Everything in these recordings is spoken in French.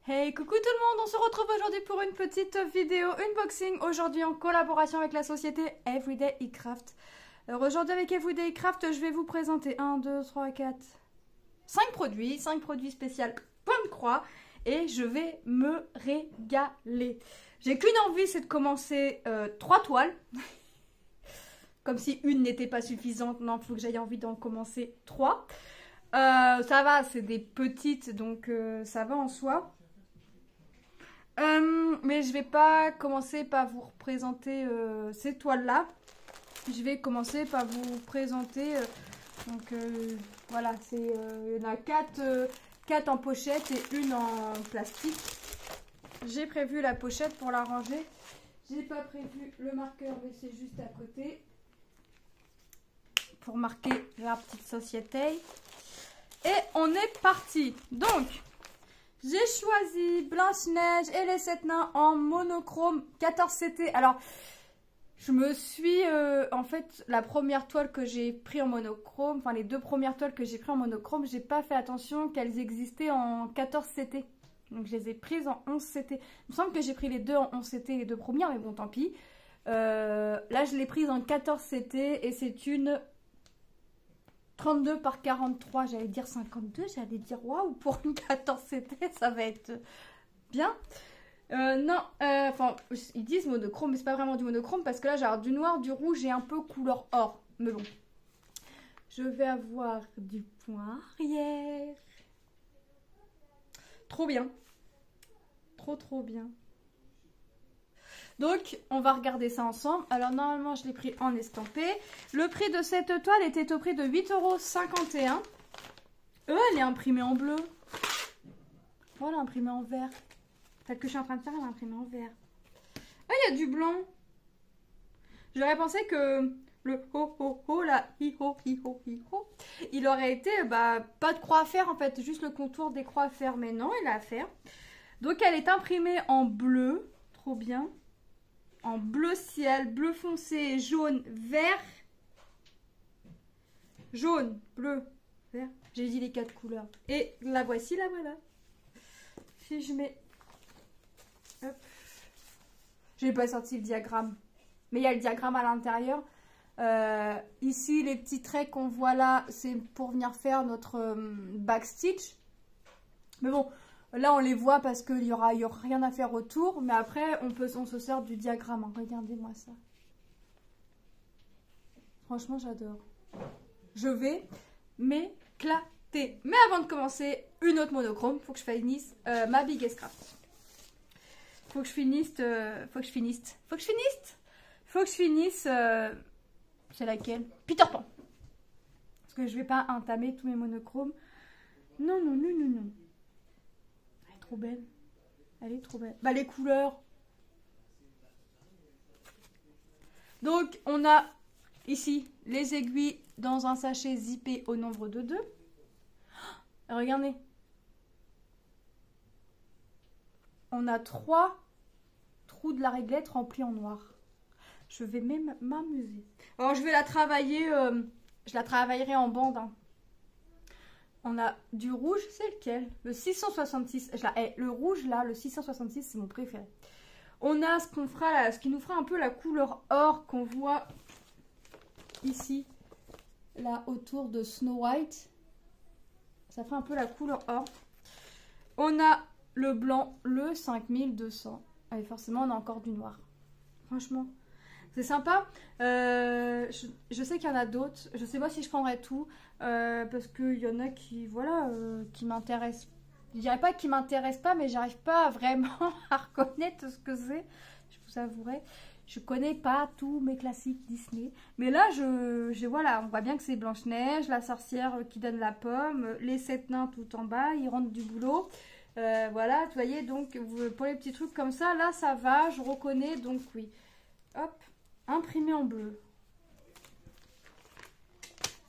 Hey, coucou tout le monde, on se retrouve aujourd'hui pour une petite vidéo unboxing, aujourd'hui en collaboration avec la société Everyday eCraft. Alors aujourd'hui avec Everyday eCraft, je vais vous présenter 1, 2, 3, 4, 5 produits spéciaux point de croix et je vais me régaler. J'ai qu'une envie, c'est de commencer 3 toiles. Comme si une n'était pas suffisante, non, il faut que j'aille envie d'en commencer 3. Ça va, c'est des petites, donc ça va en soi. Mais je vais pas commencer par vous représenter ces toiles-là. Je vais commencer par vous présenter. Voilà, il y en a 4 en pochette et une en plastique. J'ai prévu la pochette pour la ranger. J'ai pas prévu le marqueur, mais c'est juste à côté. Pour marquer la petite société. Et on est parti. Donc, j'ai choisi Blanche-Neige et les 7 nains en monochrome 14 CT. Alors, je me suis... en fait, la première toile que j'ai pris en monochrome, enfin les 2 premières toiles que j'ai pris en monochrome, j'ai pas fait attention qu'elles existaient en 14 CT. Donc, je les ai prises en 11 CT. Il me semble que j'ai pris les 2 en 11 CT, les 2 premières, mais bon, tant pis. Là, je l'ai prise en 14 CT et c'est une 32 par 43, j'allais dire 52, j'allais dire waouh, pour une 14 CT, ça va être bien. Non, enfin, ils disent monochrome, mais c'est pas vraiment du monochrome parce que là, j'ai du noir, du rouge et un peu couleur or. Mais bon, je vais avoir du point arrière. Trop bien. Trop bien. Donc, on va regarder ça ensemble. Alors, normalement, je l'ai pris en estampé. Le prix de cette toile était au prix de 8,51 €. Elle est imprimée en bleu. Voilà, imprimée en vert. Celle que je suis en train de faire, elle est imprimée en vert. Ah, il y a du blanc. J'aurais pensé que le ho, là, hi-ho, il aurait été, pas de croix à faire, en fait. Juste le contour des croix à faire. Mais non, il a à faire. Donc, elle est imprimée en bleu. Trop bien. En bleu ciel, bleu foncé, jaune, vert. Jaune, bleu, vert. J'ai dit les 4 couleurs. Et la voici, la voilà. Si je mets... Hop. Je n'ai pas sorti le diagramme. Mais il y a le diagramme à l'intérieur. Ici, les petits traits qu'on voit là, c'est pour venir faire notre backstitch. Mais bon... Là, on les voit parce qu'il y aura rien à faire autour. Mais après, on se sert du diagramme. Hein. Regardez-moi ça. Franchement, j'adore. Je vais m'éclater. Mais avant de commencer, une autre monochrome. Faut que je finisse ma Biggest Craft. Faut que je finisse... c'est laquelle? Peter Pan. Parce que je vais pas entamer tous mes monochromes. Non. Belle. Elle est trop belle. Bah, les couleurs. Donc, on a ici les aiguilles dans un sachet zippé au nombre de 2. Oh, regardez. On a 3 trous de la réglette remplis en noir. Je vais même m'amuser. Alors, je vais la travailler. Je la travaillerai en bande. Hein. On a du rouge, c'est lequel? Le 666. Le rouge là, le 666, c'est mon préféré. On a ce qu'on fera là, ce qui nous fera un peu la couleur or qu'on voit ici, là autour de Snow White. Ça fera un peu la couleur or. On a le blanc, le 5200. Et forcément, on a encore du noir. Franchement, c'est sympa. Je sais qu'il y en a d'autres. Je sais pas si je prendrai tout. Parce qu'il y en a qui, voilà, qui m'intéressent. Je dirais pas qu'ils m'intéressent pas, mais j'arrive pas vraiment à reconnaître ce que c'est. Je vous avouerai. Je connais pas tous mes classiques Disney. Mais là, voilà, on voit bien que c'est Blanche-Neige, la sorcière qui donne la pomme, les 7 nains tout en bas, ils rentrent du boulot. Voilà, vous voyez, donc pour les petits trucs comme ça, là, ça va, je reconnais, donc oui. Hop, imprimé en bleu.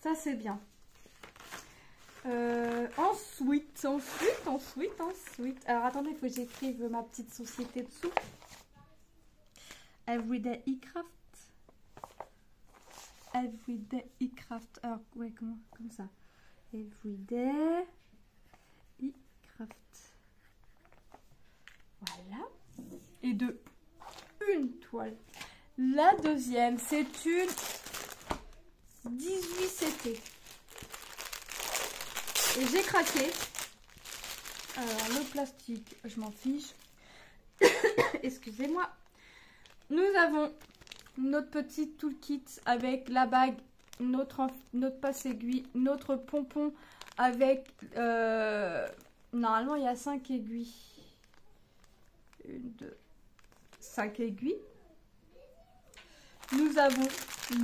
Ça, c'est bien. Ensuite. Alors, attendez, il faut que j'écrive ma petite société dessous. Everyday eCraft. Alors, ouais, comme ça. Everyday eCraft. et de une toile. La deuxième, c'est une 18 CT. Et j'ai craqué. Alors, le plastique, je m'en fiche. Excusez-moi. Nous avons notre petit toolkit avec la bague, notre passe-aiguille, notre pompon avec... normalement, il y a 5 aiguilles. 1, 2, 5 aiguilles. Nous avons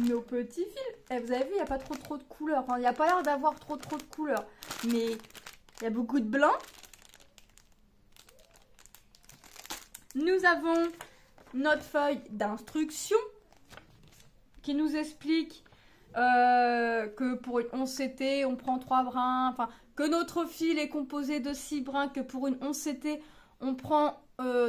nos petits fils. Et vous avez vu, il n'y a pas trop de couleurs. Enfin, il n'y a pas l'air d'avoir trop de couleurs. Mais il y a beaucoup de blanc. Nous avons notre feuille d'instruction qui nous explique que pour une 11 CT, on prend 3 brins. Enfin, que notre fil est composé de 6 brins, que pour une 11 CT, on prend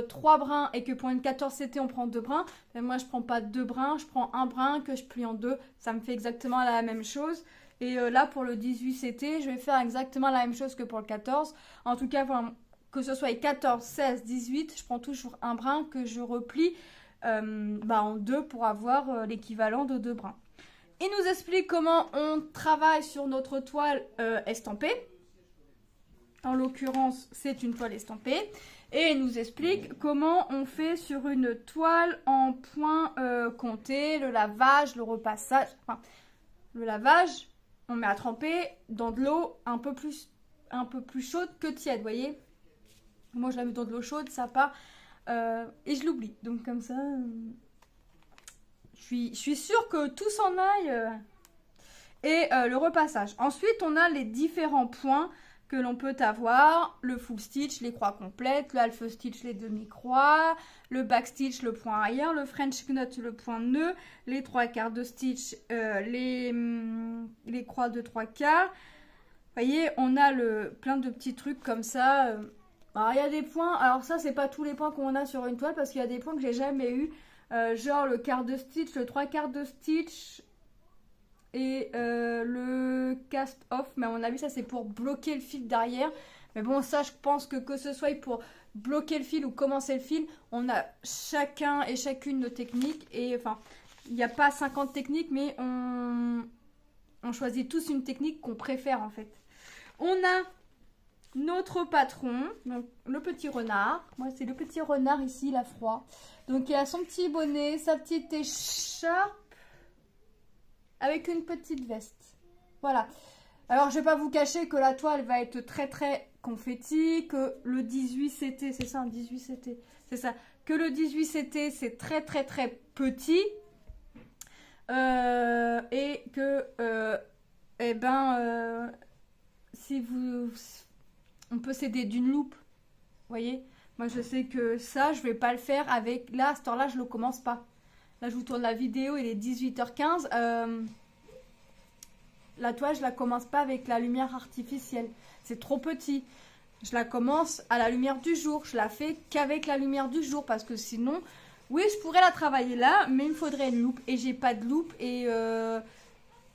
3 brins et que pour une 14 CT, on prend 2 brins. Mais moi, je prends pas 2 brins, je prends un brin que je plie en 2. Ça me fait exactement la même chose. Et là, pour le 18 CT, je vais faire exactement la même chose que pour le 14. En tout cas, voilà, que ce soit 14, 16, 18, je prends toujours un brin que je replie en 2 pour avoir l'équivalent de 2 brins. Il nous explique comment on travaille sur notre toile estampée. En l'occurrence, c'est une toile estampée. Et il nous explique comment on fait sur une toile en point compté, le lavage, le repassage. Enfin, le lavage, on met à tremper dans de l'eau un peu plus chaude que tiède, vous voyez. Moi, je la mets dans de l'eau chaude, ça part. Et je l'oublie. Donc, comme ça, je suis sûre que tout s'en aille. Et le repassage. Ensuite, on a les différents points que l'on peut avoir. Le full stitch, les croix complètes. Le half stitch, les demi-croix. Le back stitch, le point arrière. Le French knot, le point nœud. Les 3/4 de stitch, les croix de 3/4. Vous voyez, on a plein de petits trucs comme ça. Alors, il y a des points, alors ça, c'est pas tous les points qu'on a sur une toile parce qu'il y a des points que j'ai jamais eu. Genre le quart de stitch, le 3/4 de stitch et le cast off. Mais à mon avis, ça, c'est pour bloquer le fil derrière. Mais bon, ça, je pense que ce soit pour bloquer le fil ou commencer le fil, on a chacun et chacune nos techniques. Et enfin, il n'y a pas 50 techniques, mais on choisit tous une technique qu'on préfère en fait. On a notre patron, donc le petit renard. Moi, c'est le petit renard ici, il a froid. Donc, il a son petit bonnet, sa petite écharpe avec une petite veste. Voilà. Alors, je vais pas vous cacher que la toile va être très confetti, que le 18 CT, c'est ça, un 18 CT, c'est ça. Que le 18 CT, c'est très petit. Et que, si vous... On peut s'aider d'une loupe. Vous voyez? Moi, je sais que ça, je vais pas le faire avec... Là, à cette heure-là, je le commence pas. Là, je vous tourne la vidéo, il est 18h15. La toile, je la commence pas avec la lumière artificielle. C'est trop petit. Je la commence à la lumière du jour. Je la fais qu'avec la lumière du jour. Parce que sinon, oui, je pourrais la travailler là, mais il me faudrait une loupe. Et j'ai pas de loupe. Et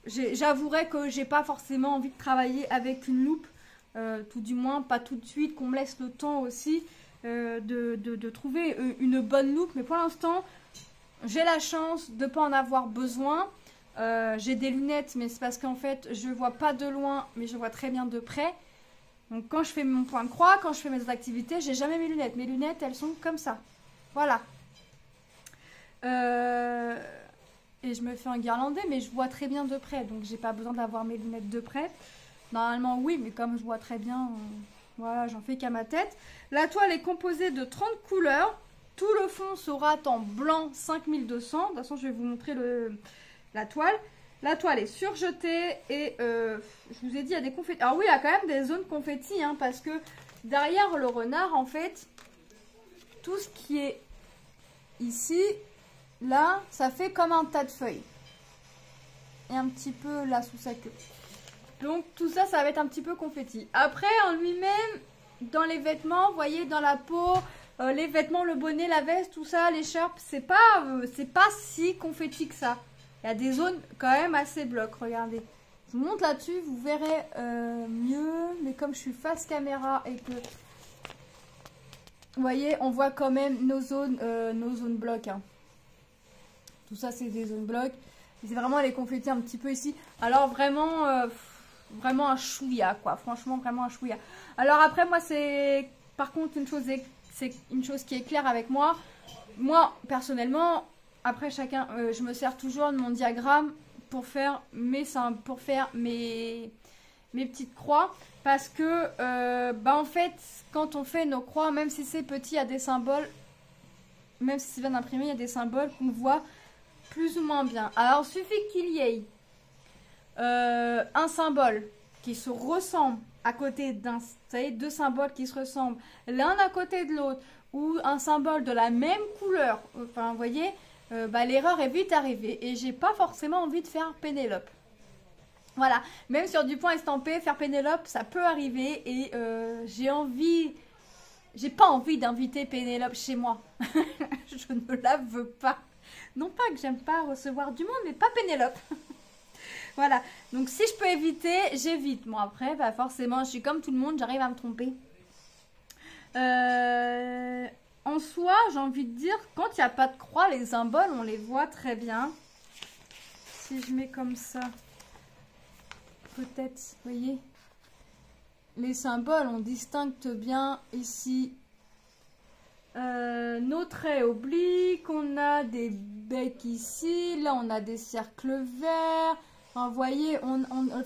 j'avouerai que j'ai pas forcément envie de travailler avec une loupe. Tout du moins pas tout de suite, qu'on me laisse le temps aussi de trouver une bonne loupe. Mais pour l'instant, j'ai la chance de ne pas en avoir besoin. J'ai des lunettes, mais c'est parce qu'en fait, je vois pas de loin, mais je vois très bien de près. Donc quand je fais mon point de croix, quand je fais mes activités, j'ai jamais mes lunettes. Mes lunettes, elles sont comme ça. Voilà. Et je me fais enguirlander, mais je vois très bien de près. Donc j'ai pas besoin d'avoir mes lunettes de près. Normalement, oui, mais comme je vois très bien, voilà, j'en fais qu'à ma tête. La toile est composée de 30 couleurs. Tout le fond sera en blanc 5200. De toute façon, je vais vous montrer la toile. La toile est surjetée et je vous ai dit, il y a des confettis. Alors oui, il y a quand même des zones confettis, hein, parce que derrière le renard, en fait, tout ce qui est ici, là, ça fait comme un tas de feuilles. Et un petit peu là sous sa queue. Donc tout ça, ça va être un petit peu confetti. Après, en lui-même, dans les vêtements, vous voyez, dans la peau, les vêtements, le bonnet, la veste, tout ça, l'écharpe, c'est pas si confetti que ça. Il y a des zones quand même assez blocs, regardez. Je vous montre là-dessus, vous verrez mieux. Mais comme je suis face caméra et que Vous voyez, on voit quand même nos zones blocs. Hein. Tout ça, c'est des zones blocs. C'est vraiment les confettis un petit peu ici. Alors, vraiment, vraiment un chouïa, quoi. Franchement, vraiment un chouïa. Alors, après, moi, c'est... Par contre, c'est une chose qui est claire avec moi. Moi, personnellement, après, chacun... je me sers toujours de mon diagramme pour faire mes petites croix. Parce que, en fait, quand on fait nos croix, même si c'est petit, il y a des symboles. Même si c'est bien imprimé, il y a des symboles qu'on voit plus ou moins bien. Alors, il suffit qu'il y ait un symbole qui se ressemble à côté d'un... Vous savez, deux symboles qui se ressemblent l'un à côté de l'autre, ou un symbole de la même couleur. Enfin, vous voyez, l'erreur est vite arrivée. Et j'ai pas forcément envie de faire Pénélope. Voilà, même sur du point estampé, faire Pénélope, ça peut arriver. Et j'ai pas envie d'inviter Pénélope chez moi. Je ne la veux pas. Non pas que j'aime pas recevoir du monde, mais pas Pénélope. Voilà, donc si je peux éviter, j'évite. Bon après, forcément, je suis comme tout le monde, j'arrive à me tromper. En soi, j'ai envie de dire, quand il n'y a pas de croix, les symboles, on les voit très bien. Si je mets comme ça, peut-être, vous voyez, les symboles, on distingue bien ici nos traits obliques, on a des becs ici, là on a des cercles verts. Enfin, vous voyez,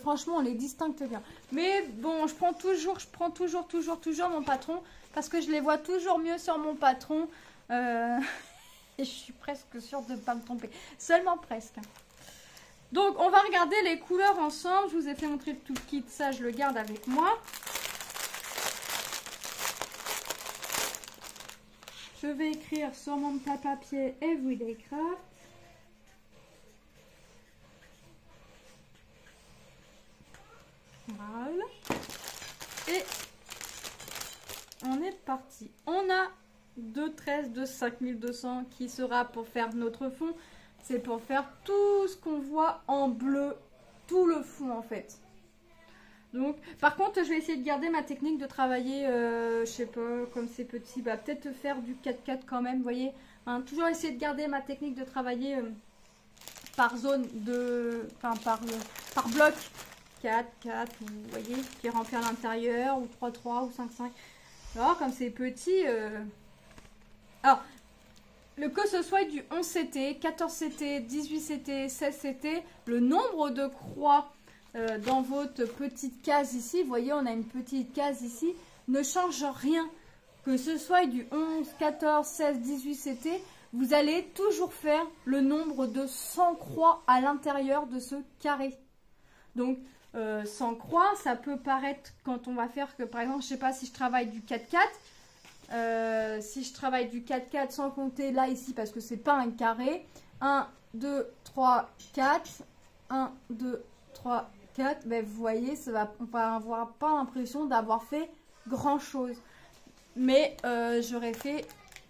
franchement, on les distingue bien. Mais bon, je prends toujours mon patron parce que je les vois toujours mieux sur mon patron. Et je suis presque sûre de ne pas me tromper. Seulement presque. Donc, on va regarder les couleurs ensemble. Je vous ai fait montrer le toolkit. Ça, je le garde avec moi. Je vais écrire sur mon petit papier Everyday Craft. Voilà. Et on est parti. On a 2,13 de 5200 qui sera pour faire notre fond. C'est pour faire tout ce qu'on voit en bleu. Tout le fond en fait. Donc, par contre, je vais essayer de garder ma technique de travailler, je sais pas, comme c'est petit, peut-être faire du 4-4 quand même, vous voyez. Hein, toujours essayer de garder ma technique de travailler par zone de... Enfin, par bloc. 4, 4, vous voyez, qui est rempli à l'intérieur, ou 3, 3, ou 5, 5. Alors, comme c'est petit... Alors, que ce soit du 11 CT, 14 CT, 18 CT, 16 CT, le nombre de croix dans votre petite case ici, vous voyez, on a une petite case ici, ne change rien. Que ce soit du 11, 14, 16, 18 CT, vous allez toujours faire le nombre de 100 croix à l'intérieur de ce carré. Donc, 100 croix, ça peut paraître quand on va faire que, par exemple, je sais pas si je travaille du 4-4, si je travaille du 4-4 sans compter là, ici, parce que c'est pas un carré, 1, 2, 3, 4, 1, 2, 3, 4, ben, vous voyez, on va avoir pas l'impression d'avoir fait grand chose. Mais j'aurais fait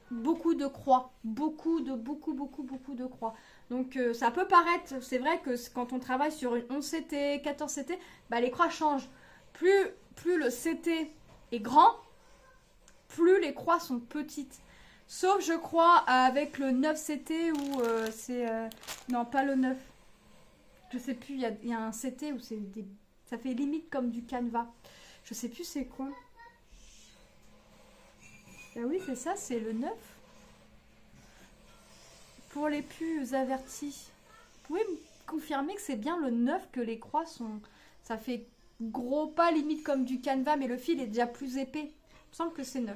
beaucoup de croix, beaucoup de croix. Donc ça peut paraître, c'est vrai que quand on travaille sur une 11 CT, 14 CT, les croix changent. Plus le CT est grand, plus les croix sont petites. Sauf, je crois, avec le 9 CT où c'est... non, pas le 9. Je sais plus, il y a un CT où ça fait limite comme du canevas. Je sais plus c'est quoi. Ah oui, c'est ça, c'est le 9. Pour les plus avertis, vous pouvez me confirmer que c'est bien le 9 que les croix sont... Ça fait gros pas limite comme du canevas, mais le fil est déjà plus épais. Il me semble que c'est 9.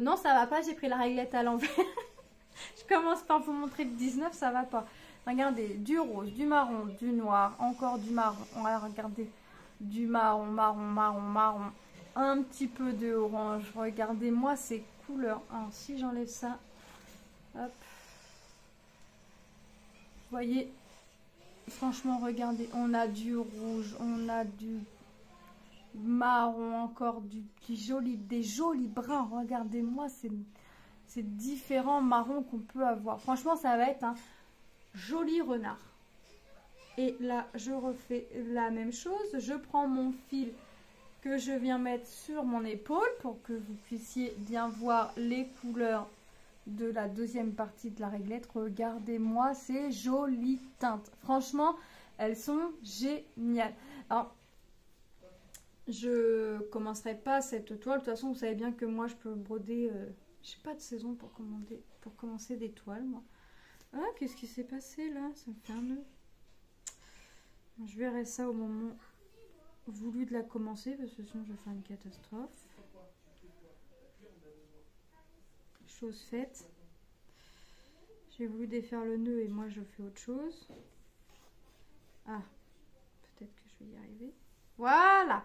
Non, ça va pas, j'ai pris la réglette à l'envers. Je commence par vous montrer le 19, ça va pas. Regardez, du rose, du marron, du noir, encore du marron. On va regarder du marron, marron. Un petit peu de orange. Regardez-moi ces couleurs. Alors, si j'enlève ça, hop. Vous voyez, franchement, regardez. On a du rouge, on a du marron, encore des jolis bruns. Regardez-moi, c'est différents marrons qu'on peut avoir. Franchement, ça va être un joli renard. Et là, je refais la même chose. Je prends mon fil que je viens mettre sur mon épaule pour que vous puissiez bien voir les couleurs de la deuxième partie de la réglette. Regardez-moi ces jolies teintes. Franchement, elles sont géniales. Alors, je commencerai pas cette toile. De toute façon, vous savez bien que moi, je peux broder... j'ai pas de saison pour commencer des toiles, moi. Ah, qu'est-ce qui s'est passé, là? Ça me fait un nœud. Je verrai ça au moment voulu de la commencer, parce que sinon, je vais faire une catastrophe. Chose faite. J'ai voulu défaire le nœud et moi je fais autre chose. Ah, peut-être que je vais y arriver. Voilà.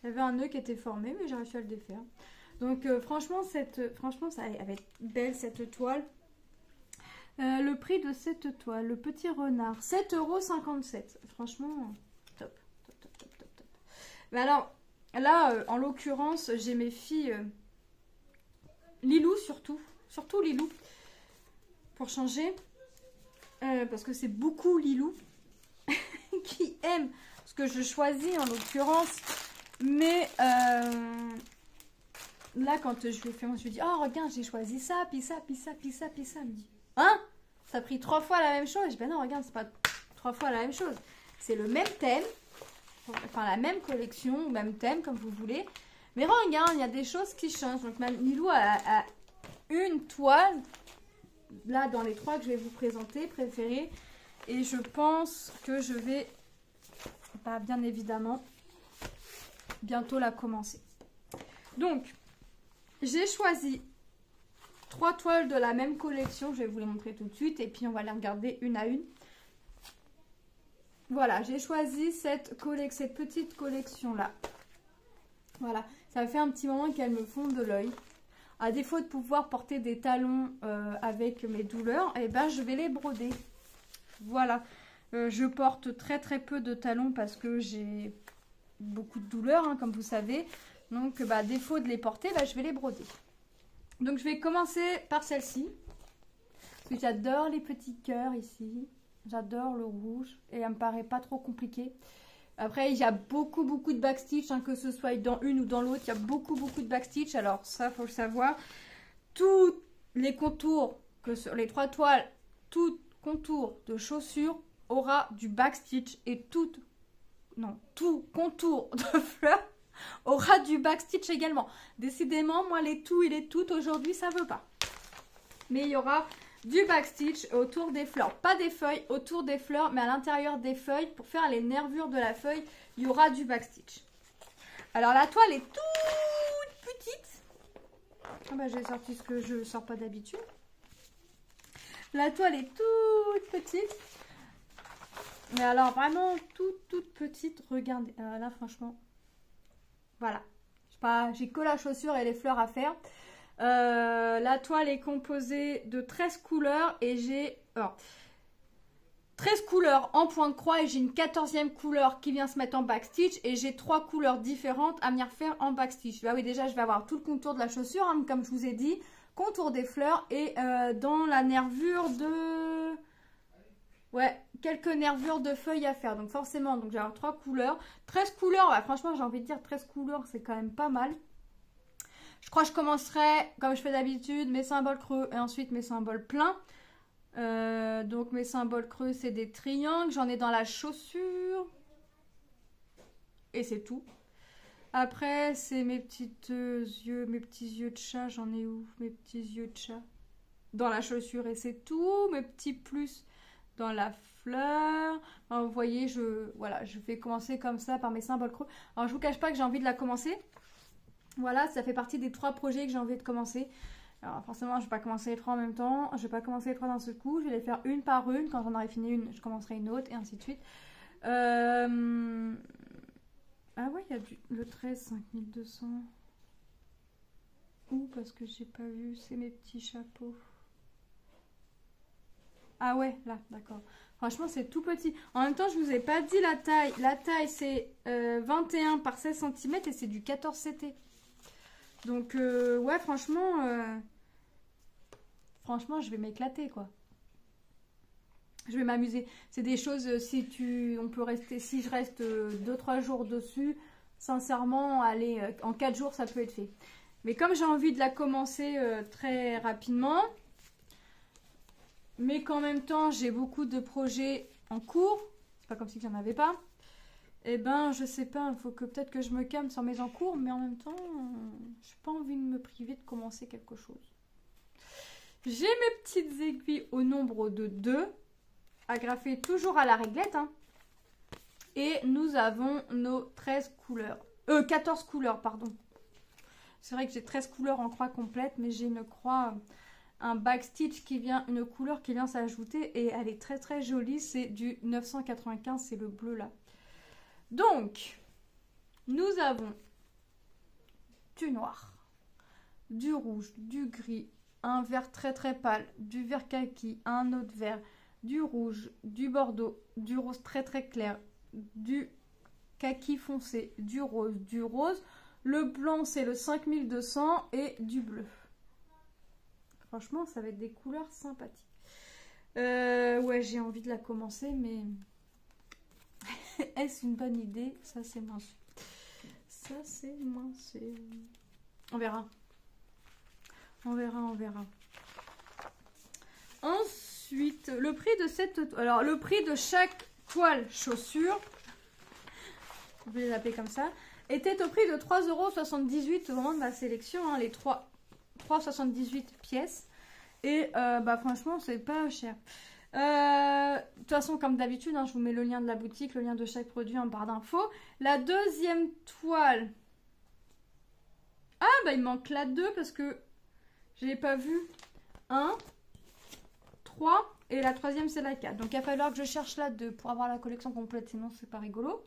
Il y avait un nœud qui était formé, mais j'ai réussi à le défaire. Donc franchement, ça va être belle cette toile. Le prix de cette toile, le petit renard, 7,57 €. Franchement, top, top, top, top, top, top. Mais alors, là, en l'occurrence, j'ai mes filles... Lilou surtout Lilou pour changer parce que c'est beaucoup Lilou qui aime ce que je choisis en l'occurrence, mais là quand je lui ai fait moi je lui ai dit oh regarde j'ai choisi ça puis ça puis ça puis ça puis ça, elle me dit hein ça a pris 3 fois la même chose. Je dis ben non regarde c'est pas 3 fois la même chose, c'est le même thème, enfin la même collection ou même thème comme vous voulez. Mais regarde, il y a des choses qui changent. Donc, même Lilou a une toile, là, dans les 3 que je vais vous présenter, préférée. Et je pense que je vais, bah, bien évidemment, bientôt la commencer. Donc, j'ai choisi 3 toiles de la même collection. Je vais vous les montrer tout de suite. Et puis, on va les regarder une à une. Voilà, j'ai choisi cette petite collection-là. Voilà, ça fait un petit moment qu'elles me font de l'œil. À défaut de pouvoir porter des talons avec mes douleurs, eh ben, je vais les broder. Voilà, je porte très très peu de talons parce que j'ai beaucoup de douleurs, hein, comme vous savez. Donc, bah, à défaut de les porter, bah, je vais les broder. Donc, je vais commencer par celle-ci. Parce que j'adore les petits cœurs ici. J'adore le rouge et elle me paraît pas trop compliqué. Après, il y a beaucoup de backstitch, hein, que ce soit dans une ou dans l'autre. Il y a beaucoup de backstitch. Alors, ça, faut le savoir. Tous les contours, que sur les 3 toiles, tout contour de chaussures aura du backstitch. Et tout contour de fleurs aura du backstitch également. Décidément, moi, les tout et les toutes, aujourd'hui, ça veut pas. Mais il y aura... du backstitch autour des fleurs, pas des feuilles, autour des fleurs, mais à l'intérieur des feuilles, pour faire les nervures de la feuille, il y aura du backstitch. Alors la toile est toute petite. Ah bah, j'ai sorti ce que je sors pas d'habitude. La toile est toute petite. Mais alors vraiment toute petite, regardez. Là franchement, voilà. J'ai que la chaussure et les fleurs à faire. La toile est composée de 13 couleurs et j'ai 13 couleurs en point de croix et j'ai une 14e couleur qui vient se mettre en backstitch et j'ai 3 couleurs différentes à venir faire en backstitch. Bah oui, déjà je vais avoir tout le contour de la chaussure, hein, comme je vous ai dit, contour des fleurs et dans la nervure de... Ouais, quelques nervures de feuilles à faire. Donc forcément, donc j'ai 3 couleurs. 13 couleurs, ouais, franchement j'ai envie de dire 13 couleurs, c'est quand même pas mal. Je crois que je commencerai, comme je fais d'habitude, mes symboles creux et ensuite mes symboles pleins. Donc mes symboles creux, c'est des triangles. J'en ai dans la chaussure. Et c'est tout. Après, c'est mes petits yeux de chat. J'en ai où? Mes petits yeux de chat. Dans la chaussure et c'est tout. Mes petits plus dans la fleur. Alors, vous voyez, voilà, je vais commencer comme ça par mes symboles creux. Alors, je vous cache pas que j'ai envie de la commencer. Voilà, ça fait partie des 3 projets que j'ai envie de commencer. Alors forcément, je ne vais pas commencer les 3 en même temps. Je ne vais pas commencer les 3 d'un seul coup. Je vais les faire une par une. Quand j'en aurai fini une, je commencerai une autre et ainsi de suite. Ah ouais, il y a le 13, 5200. Où? Parce que j'ai pas vu. C'est mes petits chapeaux. Ah ouais, là, d'accord. Franchement, c'est tout petit. En même temps, je vous ai pas dit la taille. La taille, c'est 21 par 16 cm et c'est du 14 CT. Donc, ouais, franchement, je vais m'éclater, quoi. Je vais m'amuser. C'est des choses, si je reste 2-3 jours dessus, Sincèrement, allez, en 4 jours, ça peut être fait. Mais comme j'ai envie de la commencer très rapidement, mais qu'en même temps, j'ai beaucoup de projets en cours, c'est pas comme si j'en avais pas, et ben, je sais pas, il faut que peut-être que je me calme sur mes en cours, mais en même temps, j'ai pas envie de me priver de commencer quelque chose. J'ai mes petites aiguilles au nombre de 2, agrafées toujours à la réglette, hein. Et nous avons nos 13 couleurs. 14 couleurs, pardon. C'est vrai que j'ai 13 couleurs en croix complète, mais j'ai une croix, un backstitch qui vient, une couleur qui vient s'ajouter. Et elle est très très jolie, c'est du 995, c'est le bleu là. Donc, nous avons du noir, du rouge, du gris, un vert très très pâle, du vert kaki, un autre vert, du rouge, du bordeaux, du rose très très clair, du kaki foncé, du rose, le blanc c'est le 5200 et du bleu. Franchement, ça va être des couleurs sympathiques. Ouais, j'ai envie de la commencer, mais est-ce une bonne idée? Ça, c'est moins sûr. Ça, c'est moins sûr. On verra. On verra, on verra. Ensuite, le prix de cette... Alors, le prix de chaque toile chaussure, on peut les appeler comme ça, était au prix de 3,78 € au moment de ma sélection, hein, les 3,78 pièces. Et bah franchement, c'est pas cher. De toute façon, comme d'habitude, hein, je vous mets le lien de la boutique, le lien de chaque produit en barre d'infos. La deuxième toile... Ah, bah il manque la 2 parce que je l'ai pas vu. 1, 3 et la troisième c'est la 4. Donc il va falloir que je cherche la 2 pour avoir la collection complète, sinon c'est pas rigolo.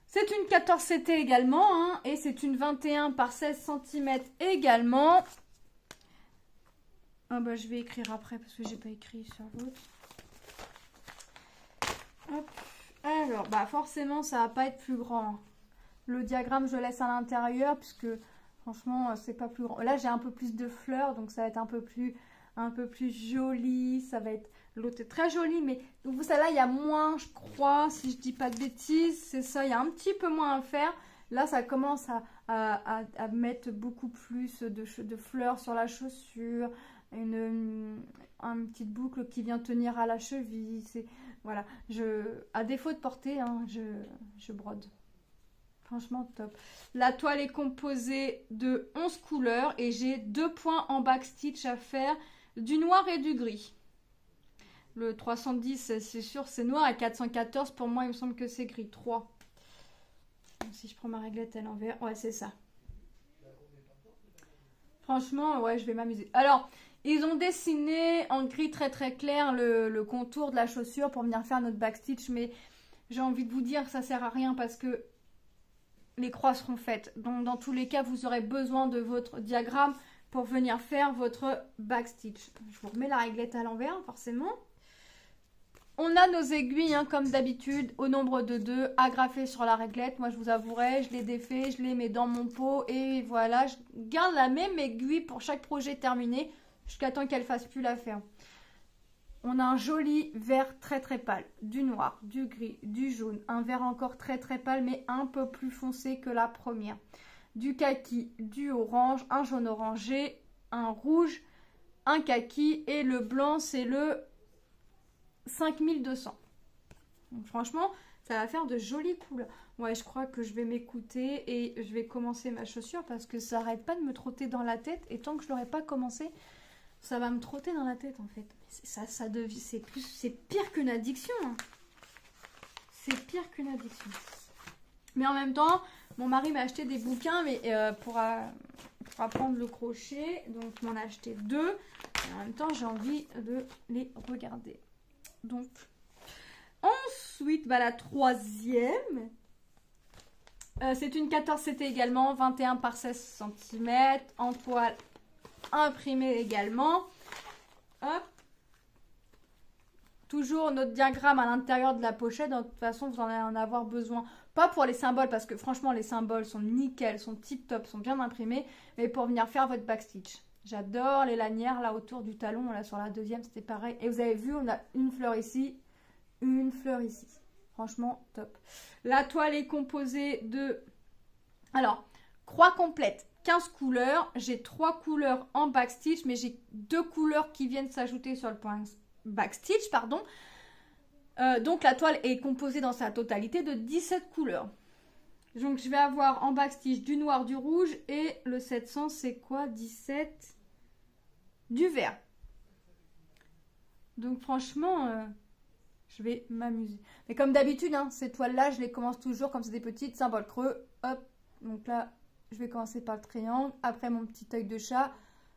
C'est une 14 CT également, hein, et c'est une 21 par 16 cm également. Ah bah je vais écrire après parce que j'ai pas écrit sur l'autre. Alors, bah forcément ça va pas être plus grand. Le diagramme je laisse à l'intérieur puisque franchement c'est pas plus grand. Là j'ai un peu plus de fleurs donc ça va être un peu plus joli. Ça va être... L'autre est très joli mais donc celle-là il y a moins je crois si je dis pas de bêtises. C'est ça, il y a un petit peu moins à faire. Là ça commence à mettre beaucoup plus de fleurs sur la chaussure. Une petite boucle qui vient tenir à la cheville. Voilà, à défaut de porter, hein, je brode. Franchement top. La toile est composée de 11 couleurs et j'ai 2 points en backstitch à faire, du noir et du gris. Le 310 c'est sûr c'est noir et 414 pour moi il me semble que c'est gris. 3. Donc, si je prends ma réglette à l'envers, ouais c'est ça. Franchement ouais je vais m'amuser. Alors ils ont dessiné en gris très très clair le contour de la chaussure pour venir faire notre backstitch. Mais j'ai envie de vous dire que ça sert à rien parce que les croix seront faites. Donc dans tous les cas, vous aurez besoin de votre diagramme pour venir faire votre backstitch. Je vous remets la réglette à l'envers forcément. On a nos aiguilles hein, comme d'habitude au nombre de 2 agrafées sur la réglette. Moi je vous avouerai, je les défais, je les mets dans mon pot et voilà. Je garde la même aiguille pour chaque projet terminé. Jusqu'à temps qu'elle fasse plus l'affaire. On a un joli vert très très pâle, du noir, du gris, du jaune, un vert encore très très pâle mais un peu plus foncé que la première, du kaki, du orange, un jaune orangé, un rouge, un kaki et le blanc c'est le 5200. Donc, franchement ça va faire de jolies couleurs. Ouais je crois que je vais m'écouter et je vais commencer ma chaussure parce que ça n'arrête pas de me trotter dans la tête et tant que je l'aurai pas commencé ça va me trotter dans la tête en fait. C'est pire qu'une addiction. Hein. C'est pire qu'une addiction. Mais en même temps, mon mari m'a acheté des bouquins mais pour apprendre le crochet. Donc il m'en a acheté 2. Et en même temps, j'ai envie de les regarder. Donc, ensuite, bah, la troisième. C'est une 14 CT également, 21 par 16 cm, en toile imprimée également. Hop. Toujours notre diagramme à l'intérieur de la pochette. De toute façon, vous en allez en avoir besoin. Pas pour les symboles, parce que franchement, les symboles sont nickel, sont tip top, sont bien imprimés. Mais pour venir faire votre backstitch. J'adore les lanières là autour du talon. Là sur la deuxième, c'était pareil. Et vous avez vu, on a une fleur ici, une fleur ici. Franchement, top. La toile est composée de Alors, croix complète, 15 couleurs. J'ai 3 couleurs en backstitch, mais j'ai 2 couleurs qui viennent s'ajouter sur le point backstitch, pardon. Donc la toile est composée dans sa totalité de 17 couleurs. Donc je vais avoir en backstitch du noir, du rouge et le 700 c'est quoi? 17 du vert. Donc franchement, je vais m'amuser. Mais comme d'habitude, hein, ces toiles-là, je les commence toujours comme c'est des petites, symboles creux. Hop, donc là, je vais commencer par le triangle, après mon petit œil de chat,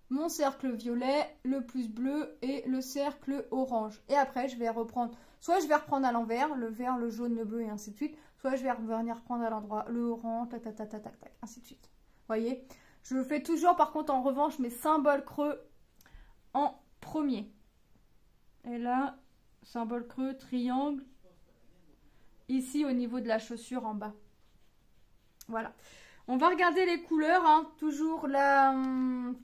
mon cercle violet, le plus bleu et le cercle orange. Et après, je vais reprendre, soit je vais reprendre à l'envers, le vert, le jaune, le bleu et ainsi de suite, soit je vais revenir reprendre à l'endroit, le orange, tac, tac, tac, tac, tac, tac, ainsi de suite. Vous voyez? Je fais toujours, par contre, en revanche, mes symboles creux en premier. Et là, symbole creux, triangle, ici au niveau de la chaussure en bas. Voilà. On va regarder les couleurs, hein. Toujours la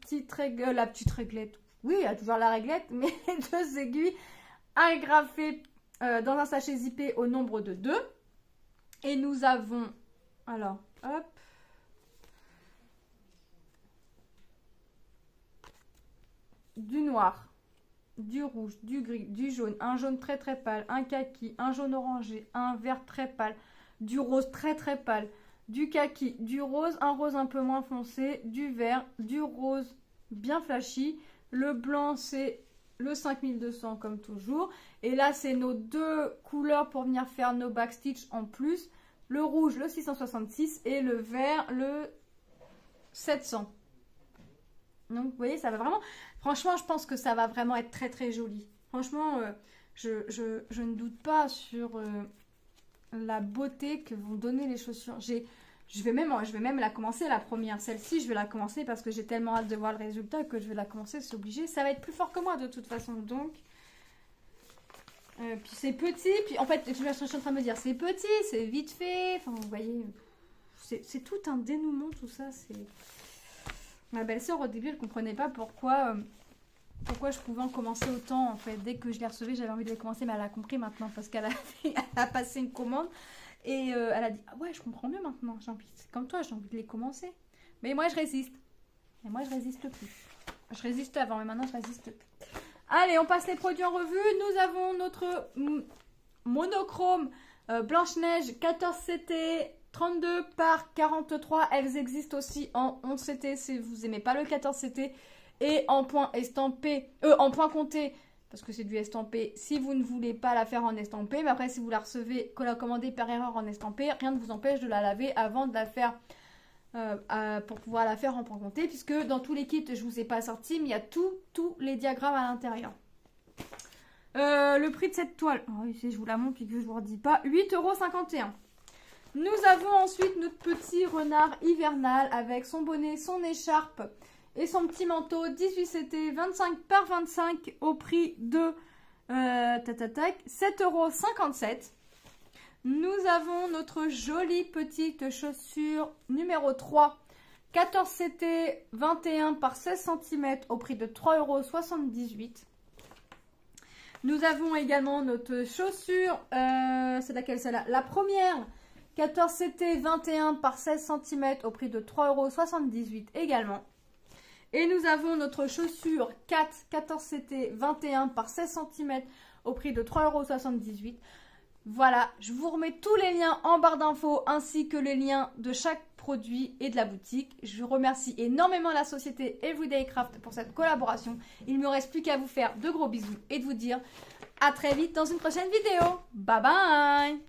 petite réglette. Oui, il y a toujours la réglette, mais 2 aiguilles agrafées dans un sachet zippé au nombre de 2. Et nous avons, alors, hop, du noir, du rouge, du gris, du jaune, un jaune très très pâle, un kaki, un jaune orangé, un vert très pâle, du rose très très pâle, du kaki, du rose, un rose un peu moins foncé, du vert, du rose bien flashy, le blanc c'est le 5200 comme toujours, et là c'est nos 2 couleurs pour venir faire nos backstitch en plus, le rouge le 666 et le vert le 700. Donc vous voyez, ça va vraiment, franchement je pense que ça va vraiment être très très joli. Franchement je ne doute pas sur la beauté que vont donner les chaussures. Je vais même la commencer, la première, celle-ci, je vais la commencer parce que j'ai tellement hâte de voir le résultat que je vais la commencer, c'est obligé. Ça va être plus fort que moi de toute façon, donc. Puis c'est petit, puis en fait, je suis en train de me dire, c'est petit, c'est vite fait, enfin vous voyez, c'est tout un dénouement, tout ça, c'est... Ma belle-sœur au début, elle comprenait pas pourquoi je pouvais en commencer autant, en fait. Dès que je les recevais, j'avais envie de les commencer, mais elle a compris maintenant parce qu'elle a passé une commande et elle a dit « Ah ouais, je comprends mieux maintenant, c'est comme toi, j'ai envie de les commencer. » Mais moi, je résiste. Et moi, je résiste plus. Je résistais avant, mais maintenant, je résiste plus. Allez, on passe les produits en revue. Nous avons notre monochrome Blanche-Neige 14 CT 32 par 43. Elles existent aussi en 11 CT si vous n'aimez pas le 14 CT. Et en point estampé, en point compté, parce que c'est du estampé, si vous ne voulez pas la faire en estampé. Mais après, si vous la recevez, que la commandez par erreur en estampé, rien ne vous empêche de la laver avant de la faire, pour pouvoir la faire en point compté. Puisque dans tous les kits, je ne vous ai pas sorti, mais il y a tous les diagrammes à l'intérieur. Le prix de cette toile, oh, ici, je vous la montre puis que je ne vous redis pas, 8,51 €. Nous avons ensuite notre petit renard hivernal avec son bonnet, son écharpe et son petit manteau 18 CT 25 par 25 au prix de 7,57 €. Nous avons notre jolie petite chaussure numéro 3 14 CT 21 par 16 cm au prix de 3,78 €. Nous avons également notre chaussure, c'est laquelle celle-là? La première 14 CT 21 par 16 cm au prix de 3,78 € également. Et nous avons notre chaussure 4 14 CT 21 par 16 cm au prix de 3,78 €. Voilà, je vous remets tous les liens en barre d'infos ainsi que les liens de chaque produit et de la boutique. Je remercie énormément la société Everyday Craft pour cette collaboration. Il ne me reste plus qu'à vous faire de gros bisous et de vous dire à très vite dans une prochaine vidéo. Bye bye!